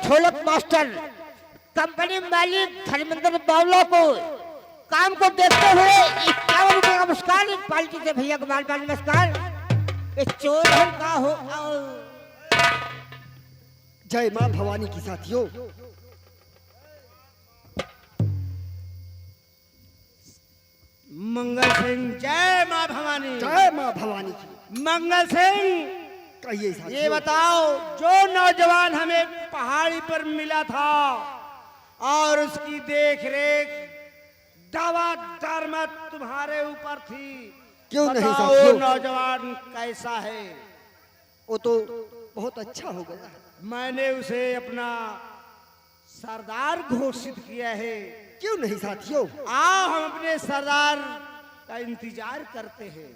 ढोलक master company मालिक धर्मेंद्र बावला को काम को देखते हुए 51 रुपए का पुरस्कार पार्टी से भैया को बार बार नमस्कार। इस चोर का हो जय मां भवानी की साथियों। मंगल सिंह जय मां भवानी। जय मां भवानी की। मंगल सिंह कहिए साथियों। ये बताओ, जो नौजवान हमें पहाड़ी पर मिला था और उसकी देख रेख दावादार मत तुम्हारे ऊपर थी, क्यों नहीं बताओ साथियों? नौजवान कैसा है? वो तो बहुत अच्छा हो गया। मैंने उसे अपना सरदार घोषित किया है। क्यों नहीं साथियों? आओ हम अपने सरदार का इंतजार करते हैं।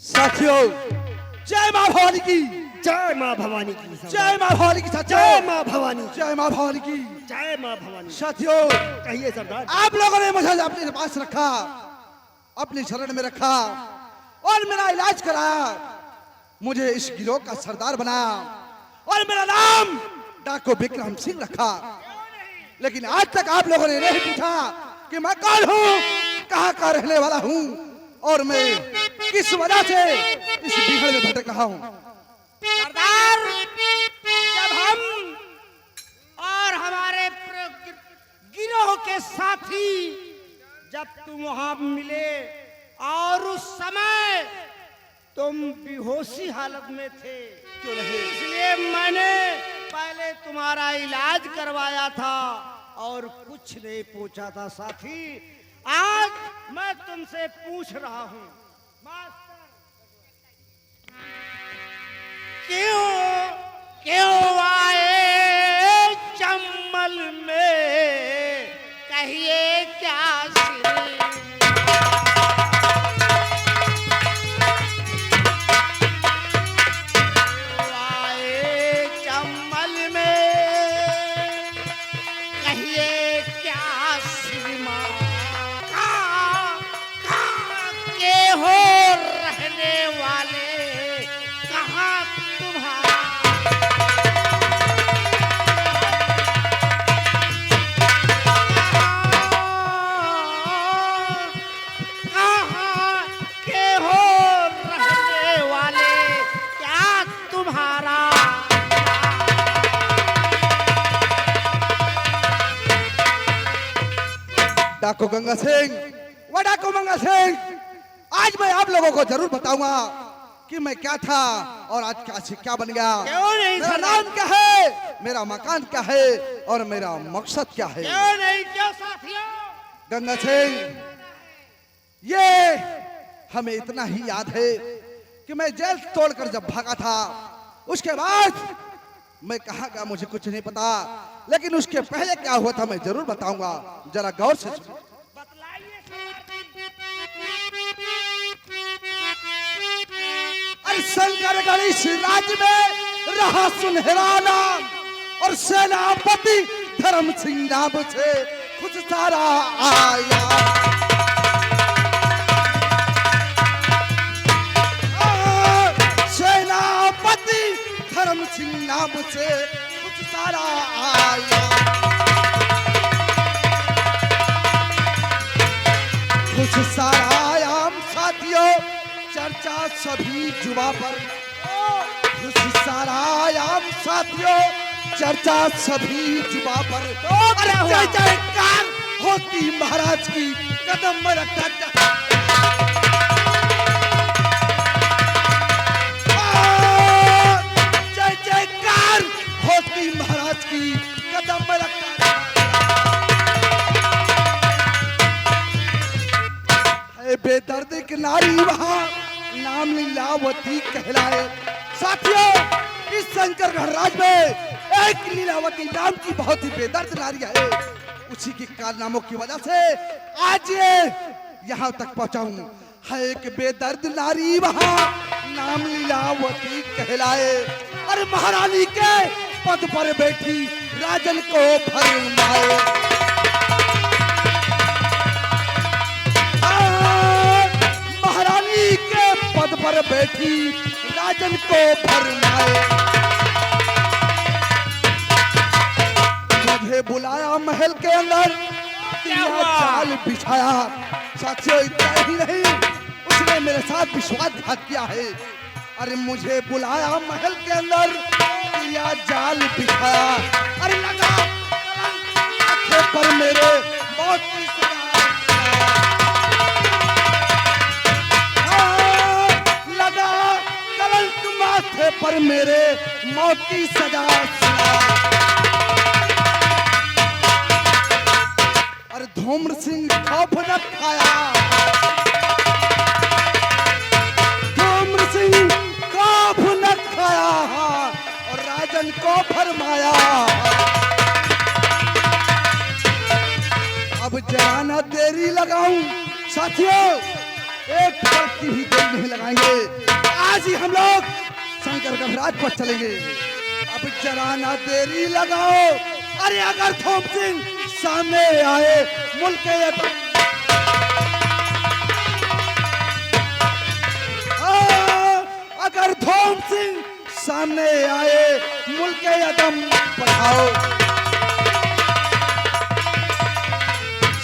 साथियों, जय मां भवानी की। जय मां भवानी की। जय मां भवानी की साथियों। जय मां भवानी। जय मां भवानी की। जय मां भवानी। साथियों, कहिए सरदार। आप लोगों ने मुझे अपने पास रखा, अपनी शरण में रखा और मेरा इलाज कराया, मुझे इस गिरोह का सरदार बनाया और मेरा नाम डाको विक्रम सिंह रखा। लेकिन आज तक आप लोगों ने नहीं पूछा कि मैं कौन हूँ, कहाँ का रहने वाला हूँ और मैं किस वजह से इस बिगड़ में भटक रहा हूँ। सरदार, जब हम और हमारे गिरोह के साथी जब तुम वहां मिले और उस समय तुम बेहोशी हालत में थे, क्यों नहीं? इसलिए मैंने पहले तुम्हारा इलाज करवाया था और कुछ नहीं पूछा था। साथी, आज मैं तुमसे पूछ रहा हूं, क्यों आए चम्मल में, कहिए क्या श्री? क्यों आए चम्मल में, कहिए क्या श्रीमान? कहाँ के हो रहने वाले, कहाँ तुम्हारा? कहाँ के हो रहने वाले, क्या तुम्हारा? डाको गंगा सिंह, वो डाको मंगा सिंह, आज मैं आप लोगों को जरूर बताऊंगा कि मैं क्या था और आज क्या से क्या बन गया। क्यों नहीं मेरा सरदार? नाम क्या है, मेरा मकान क्या है और मेरा मकसद क्या है। क्यों नहीं, क्यों साथियों? गंगा सिंह, ये हमें इतना ही याद है कि मैं जेल तोड़कर जब भागा था, उसके बाद मैं कहाँ गया मुझे कुछ नहीं पता, लेकिन उसके पहले क्या हुआ था मैं जरूर बताऊंगा, जरा गौर से सुनो। अरे शंकर गणेश राज्य में रहा सुनहरा नाम और सेनापति धर्म सिंह नाम से कुछ सारा आया। सेनापति धर्म सिंह नाम से कुछ सारा आया। कुछ सारा आयाम साथियों, चर्चा सभी जुबा पर। कुछ सारा आयाम साथियों, चर्चा सभी जुबा पर। अरे जय जयकार होती महाराज की, कदम में रखता जय जयकार होती महाराज की, कदम में रखता। बेदर्द की नारी वहां नाम लीलावती कहलाए। साथियों, इस शंकर गढ़राज में एक लीलावती नाम की बहुत ही बेदर्द नारी है। उसी के कारनामों की वजह से आज ये यहाँ तक पहुंचा हूँ। है एक बेदर्द नारी वहां नाम लीलावती कहलाए और महारानी के पद पर बैठी राजन को फरमाए। बैठी राजन को फरमाए। मुझे बुलाया महल के अंदर, दिया जाल बिछाया। साथियों इतना ही नहीं, उसने मेरे साथ विश्वासघात किया है। अरे मुझे बुलाया महल के अंदर, दिया जाल बिछाया। अरे लगा माथे पर मेरे मौत की सजा, लगा कलंक माथे पर मेरे मौत की सजा सुना। अरे धूम्र सिंह खौफ न खाया, धूम्र सिंह खौफ न खाया और राजन को फरमाया। अब जरा न देरी लगाऊं साथियों, एक पल की भी देरी नहीं लगाएंगे। आज ही हम लोग शंकर गढ़राज पर चलेंगे। अब जरा न देरी लगाओ। अरे अगर थोप सिंह सामने आए मुल्क के अगर थोप सिंह सामने आए मुल्क के यदम बढ़ाओ।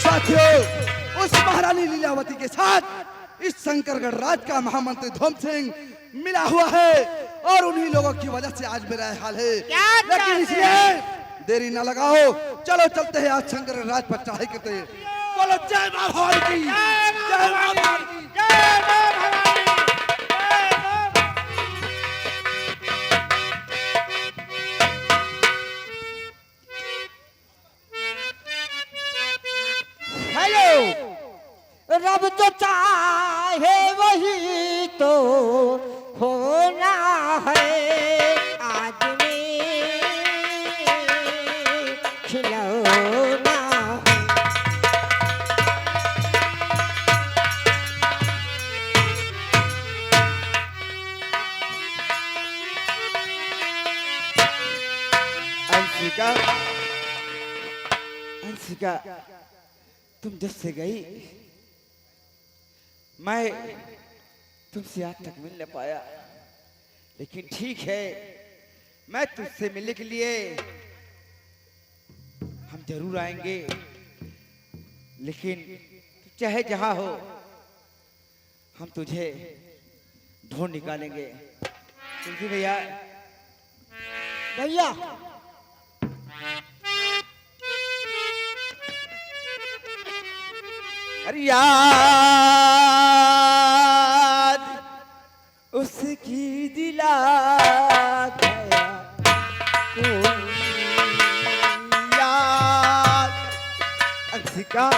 साथियों उस महारानी लीलावती के साथ इस शंकरगढ़ राज का महामंत्री धोम सिंह मिला हुआ है और उन्हीं लोगों की वजह से आज मेरा हाल है। लेकिन इसलिए देरी ना लगाओ, चलो चलते हैं आज शंकर राज पर चढ़ाई करते हैं। बोलो जय मां भवानी की, जय मां भवानी की, जय मां भवानी, हेलो, रब जो चाहे वही तो होना है, आज में खिलौना है। अंशिका, अंशिका, तुम जब से गई मैं तुमसे आज तक मिल नहीं पाया, लेकिन ठीक है, मैं तुझसे मिलने के लिए हम जरूर आएंगे। लेकिन तू चाहे जहां हो, हम तुझे ढूंढ निकालेंगे। तुलसी भैया, भैया अरे याद उसकी दिला गया कोई याद। अंशिका,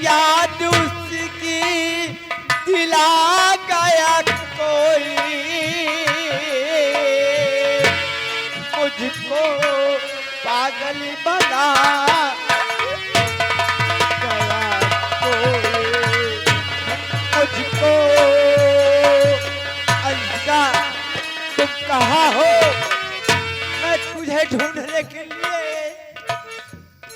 याद उसकी दिला गया कोई, मुझको पागल बना गया कोई, मुझको। अंशिका, तुम कहाँ हो? मैं तुझे ढूंढने के लिए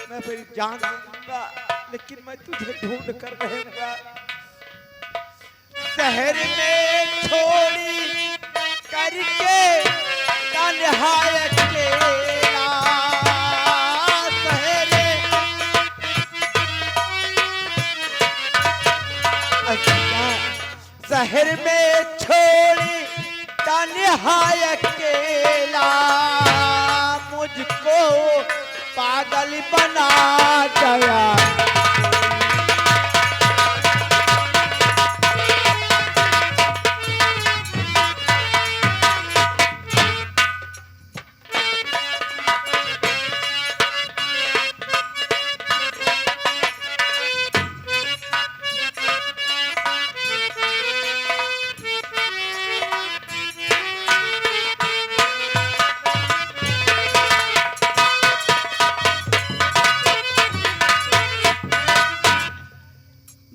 मैं मेरी जान दूंगा, लेकिन मैं तुझे ढूंढ कर रहूंगा। शहर में छोड़ी करके तन्हाई अकेला, शहर में छोड़ी तन्हाई अकेला, मुझको पागल बना गया।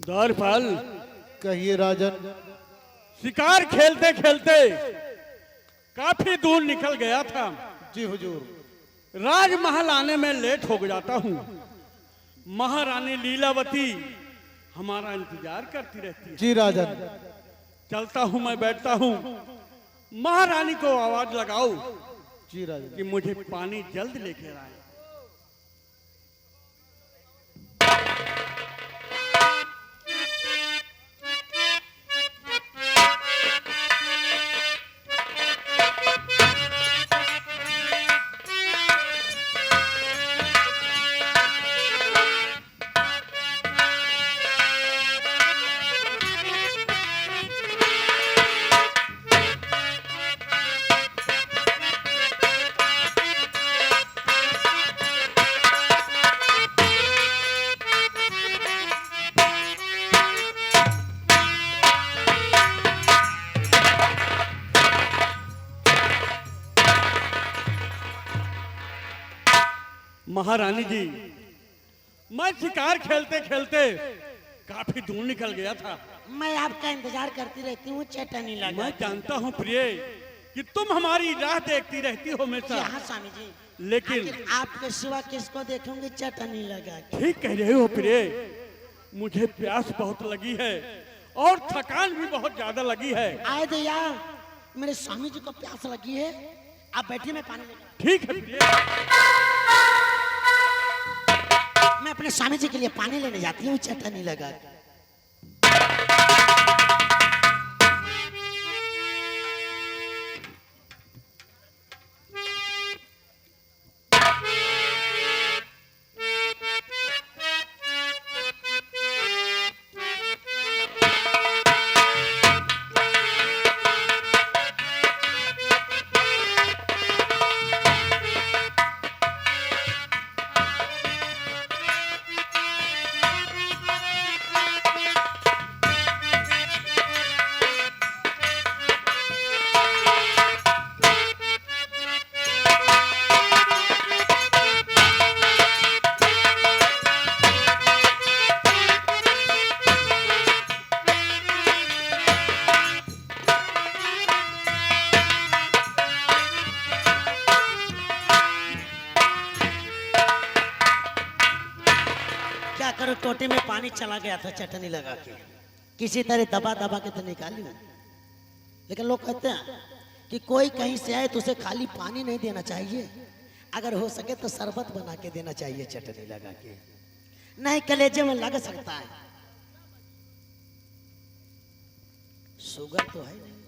द्वारपाल, कहिए राजन। शिकार खेलते खेलते काफी दूर निकल गया था। जी हुजूर। राजमहल आने में लेट हो जाता हूँ। महारानी लीलावती हमारा इंतजार करती रहती है। जी राजन। चलता हूँ, मैं बैठता हूँ। महारानी को आवाज लगाओ जी राजन। कि मुझे पानी जल्द लेकर आए। महारानी जी, मैं शिकार खेलते खेलते काफी दूर निकल गया था। मैं आपका इंतजार करती रहती हूँ, चटनी लगा। मैं जानता हूँ प्रिय कि तुम हमारी राह देखती रहती हो हमेशा। हाँ स्वामी जी, लेकिन आखिर आपके सिवा किसको देखूंगी चटनी लगा के। ठीक कह रहे हो प्रिय, मुझे प्यास बहुत लगी है और थकान भी बहुत ज्यादा लगी है। आए दया, मेरे स्वामी जी को प्यास लगी है, आप बैठिए, मैं पानी लेकर। ठीक है प्रिय। मैं अपने स्वामी जी के लिए पानी लेने जाती हूँ, चटनी लगा के। क्या करूं, टोटे में पानी चला गया था चटनी लगा के, किसी तरह दबा दबा के तो निकाली हूं। लेकिन लोग कहते हैं कि कोई कहीं से आए तो उसे खाली पानी नहीं देना चाहिए, अगर हो सके तो शरबत बना के देना चाहिए चटनी लगा के, नहीं कलेजे में लग सकता है। शुगर तो है नहीं,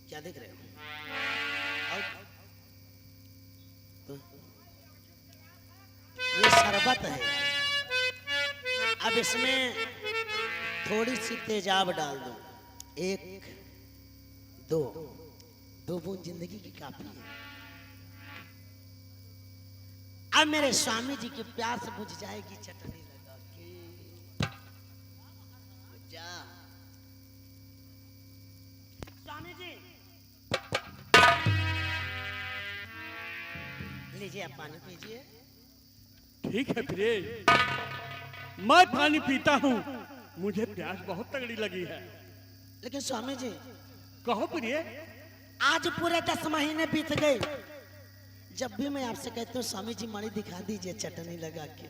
क्या देख रहे हो? तो ये शरबत है, अब इसमें थोड़ी सी तेजाब डाल दो, एक दो बूंद जिंदगी की काफी है। अब मेरे स्वामी जी की प्यास बुझ जाएगी चटनी लगा के। जा स्वामी जी, लीजिए आप पानी पीजिए। ठीक है प्रिय, मैं पानी पीता हूँ, मुझे प्यास बहुत तगड़ी लगी है। लेकिन स्वामी जी, कहो प्रिय। आज पूरे 10 महीने बीत गए, जब भी मैं आपसे कहती हूँ स्वामी जी मणि दिखा दीजिए चटनी लगा के,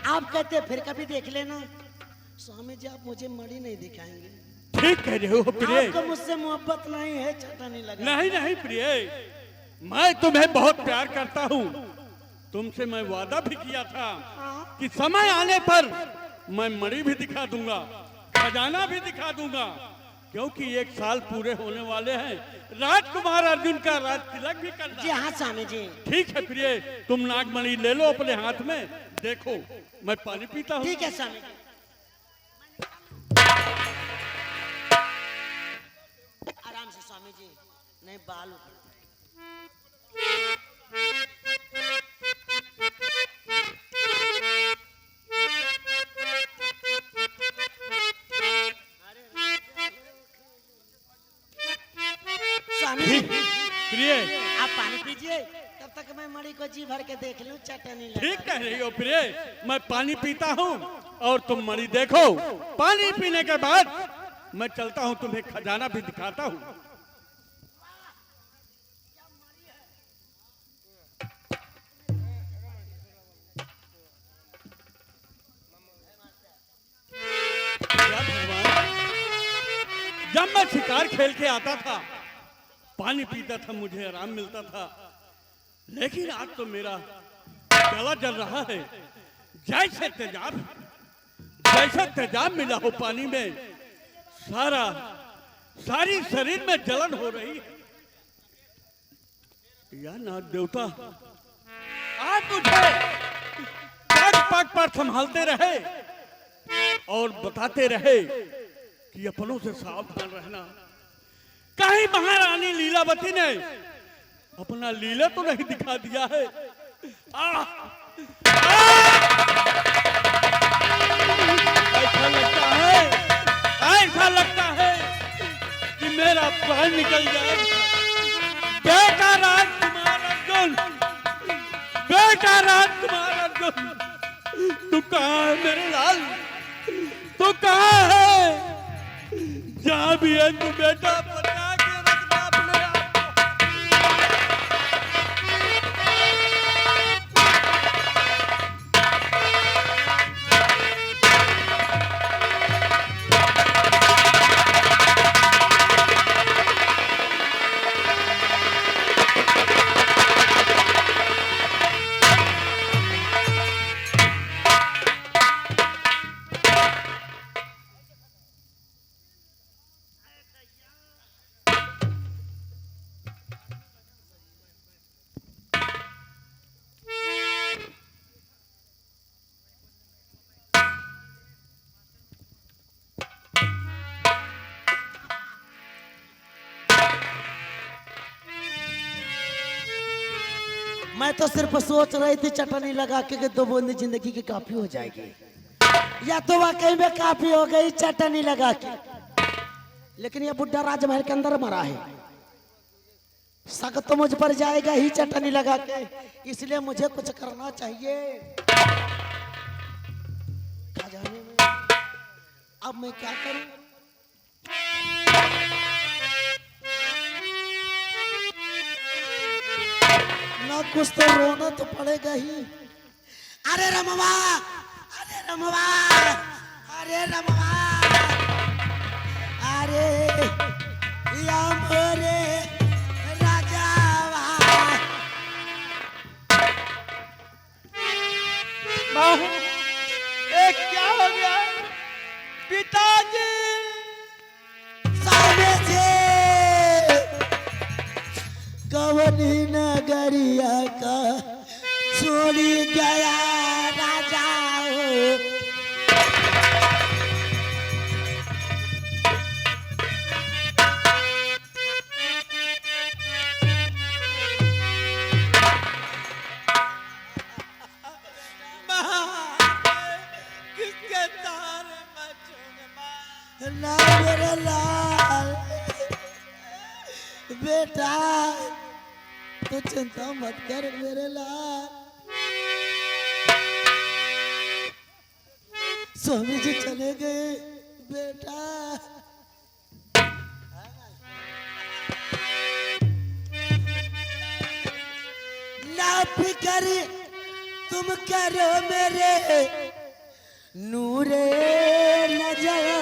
आप कहते हैं फिर कभी देख लेना। स्वामी जी आप मुझे मणि नहीं दिखाएंगे, ठीक कह रहे हो प्रिय। आपको मुझसे मोहब्बत नहीं है चटनी लगा। नहीं नहीं प्रिय, मैं तुम्हें बहुत प्यार करता हूँ। तुमसे मैं वादा भी किया था कि समय आने पर मैं मणि भी दिखा दूंगा, खजाना भी दिखा दूंगा, क्योंकि 1 साल पूरे होने वाले हैं। राजकुमार अर्जुन का राज तिलक भी करना। जी हाँ स्वामी जी। ठीक है प्रिय, तुम नागमणि ले लो अपने हाथ में, देखो मैं पानी पीता हूँ। ठीक है स्वामी जी। आराम से स्वामी जी, नहीं बाल उखड़ स्वामी जी। प्रिय, आप पानी पीजिए, तब तक मैं मणि को जी भर के देख लूं चटनी लगा। ठीक कह रही हो प्रिय, मैं पानी पीता हूँ और तुम मणि देखो। पानी पीने के बाद मैं चलता हूँ, तुम्हें खजाना भी दिखाता हूँ। जब मैं शिकार खेल के आता था, पानी पीता था, मुझे आराम मिलता था। लेकिन आज तो मेरा गला जल रहा है, जैसे तेजाब मिला हो पानी में। सारी शरीर में जलन हो रही है। या नाग देवता, आप मुझे पग पर संभालते रहे और बताते रहे कि अपनों से सावधान रहना। कहीं महारानी लीलावती ने अपना लीला तो नहीं दिखा दिया है। ऐसा लगता है कि मेरा प्राण निकल जाएगा। बेटा राजकुमार अर्जुन, बेटा राजकुमार अर्जुन, तू कहाँ है मेरे लाल? तू कहाँ है? जहाँ भी है तू बेटा, बचा के रखना अपने आप को। मैं तो सिर्फ सोच रही थी चटनी लगा के कि 2 बूंद जिंदगी की काफी हो जाएगी, या तो वाकई में काफी हो गई चटनी लगा के। लेकिन ये बुढ़ा राजमहल के अंदर मरा है, शक तो मुझ पर जाएगा ही चटनी लगा के। इसलिए मुझे कुछ करना चाहिए। खजाने में अब मैं क्या करूं? ना कुछ तो रोना तो पड़ेगा ही। अरे रमवा, अरे रमवा, अरे रमवा, अरे या मोरे राजावा। क्या हो गया पिताजी? सामने से कवनी नगरिया का छोड़ी गया राजा हो। किसके तारे बचोगे? ना मेरे लाल बेटा, तो चिंता मत कर मेरे लाल। स्वामी जी चले गए बेटा। ना फिकर तुम करो मेरे नूरे नजर।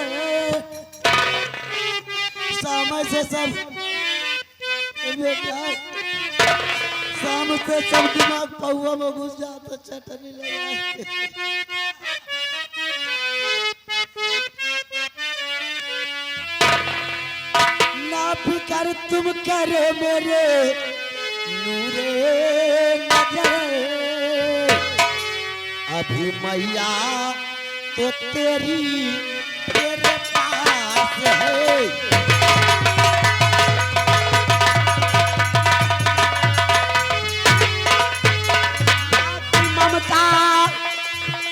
समय से सब बेटा, शाम से सब दिमाग पहुआ में घुस जाता चटनी लगा के। ना फिकर तुम करो मेरे नूरे नजर। अभी मैया तो तेरे पास है।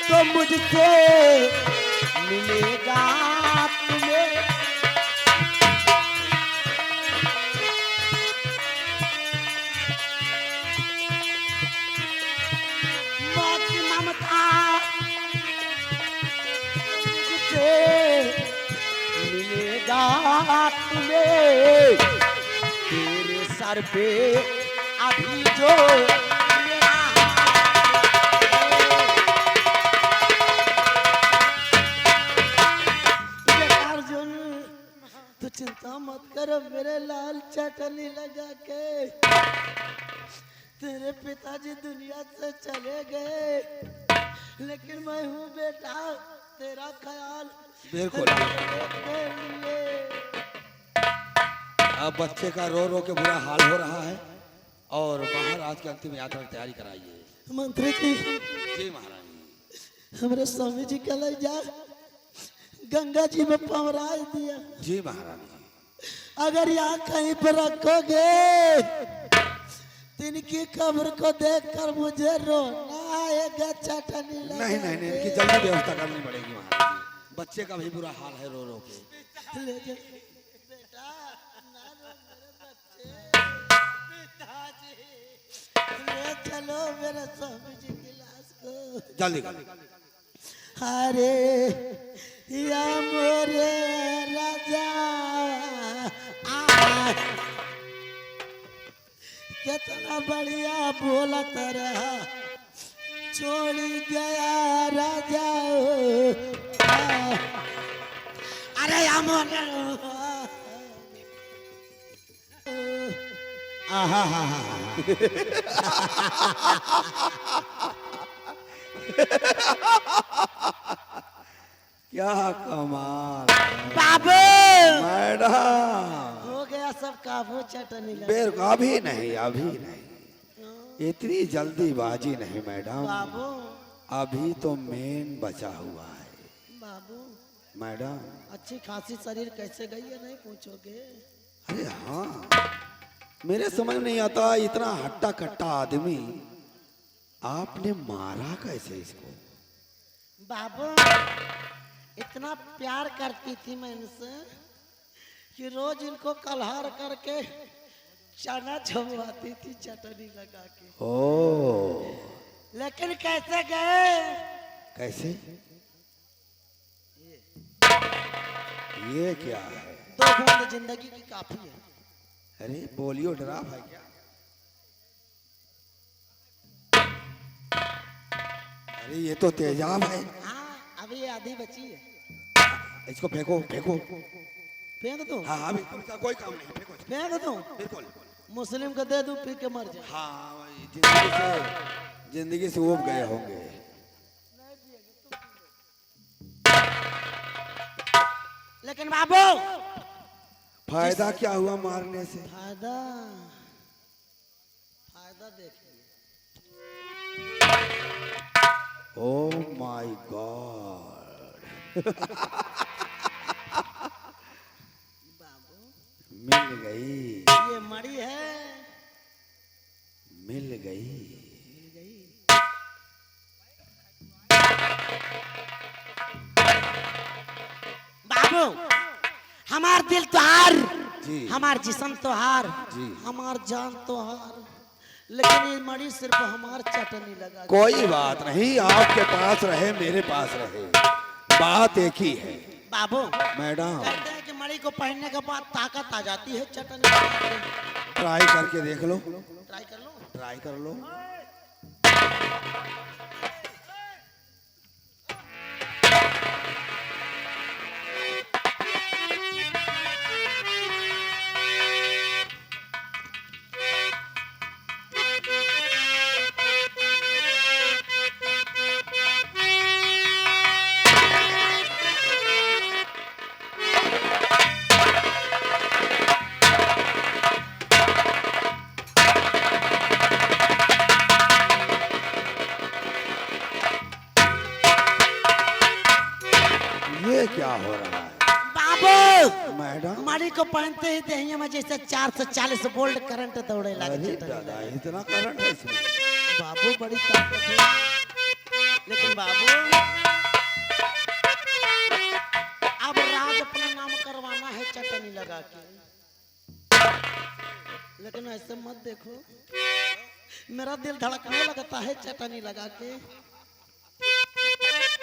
तो मुझसे मिलेगा तुम्हें। माँ की ममता मुझसे मिलेगा तुम्हें। तेरे सर पे अभी जो तू चिंता मत करो मेरे लाल, चटनी लगा के तेरे पिताजी दुनिया से चले गए, लेकिन मैं हूँ बेटा तेरा ख्याल बिल्कुल। रखने के लिए। अब बच्चे का रो रो के बुरा हाल हो रहा है और महाराज की अंतिम यात्रा की तैयारी कराइए। मंत्री जी, जी महारानी। हमारे स्वामी जी का ले जा गंगा जी में पवरा दिया। जी महारानी जी। अगर यहाँ कहीं पर रखोगे तो इनकी कब्र को देखकर मुझे रोना आएगा, चटनी लगा नहीं नहीं नहीं, इनकी जल्दी व्यवस्था करनी पड़ेगी महाराज जी। बच्चे का भी बुरा हाल है रो रो के। ले जा बेटा, ना रो मेरे बच्चे, पिताजी ले चलो मेरे स्वामी जी की लाश को। जल्दी कर। अरे या मोरे राजा कितना बढ़िया बोला रहा, छोड़ी गया राजा। अरे या मोरे क्या कमाल बाबू, मैडम। हो गया सब काबू, चटनी लगा। बेर अभी नहीं, अभी नहीं, इतनी जल्दीबाजी नहीं मैडम। बाबू अभी तो मेन बचा हुआ है बाबू, मैडम। अच्छी खासी शरीर कैसे गई है नहीं पूछोगे? अरे हाँ, मेरे समझ नहीं आता इतना हट्टा कट्टा आदमी आपने मारा कैसे इसको? बाबू इतना प्यार करती थी मैं इनसे कि रोज इनको कलहार करके चना छुड़वाती थी चटनी लगा के। ओ, लेकिन कैसे गए? कैसे? ये क्या है? 2 बूंद जिंदगी की काफी है। अरे पोलियो ड्रॉप है क्या? अरे ये तो तेजाब है। हाँ अभी आधी बची है। इसको फेंको फेंको। फेंक दूं? हाँ हाँ बिल्कुल, इसका कोई काम नहीं, फेंको इसको। फेंक दूं? बिल्कुल। मुस्लिम को दे दूं पी के मर जाए। हाँ, जिंदगी से उब गए होंगे। लेकिन बाबू फायदा क्या हुआ मारने से? फायदा, फायदा देखिए। Oh my God. बाबू मिल गई, ये मड़ी है, मिल गई। मिल गई। बाबू हमार दिल तोहार, जी। हमार जिस्म तोहार, जी। हमार जान तोहार, लेकिन ये मड़ी सिर्फ हमार चटनी लगा। कोई बात नहीं, आपके पास रहे मेरे पास रहे, बात एक ही है। बाबू मैडम कहते हैं कि मड़ी को पहनने के बाद ताकत आ जाती है, चटनी लगा के। ट्राई करके देख लो, ट्राई कर लो। ट्राई कर लो। ये क्या हो रहा है बाबू मैडम? मड़ी को पहनते ही देहिया में जैसे 440 वोल्ट करंट दौड़े लगे। अरे चटनी दादा, लगा। इतना करंट है इसमें? बाबू बड़ी ताकत है। लेकिन बाबू अब राज अपना नाम करवाना है चटनी लगा के। लेकिन ऐसे मत देखो, मेरा दिल धड़कने लगता है चटनी लगा के।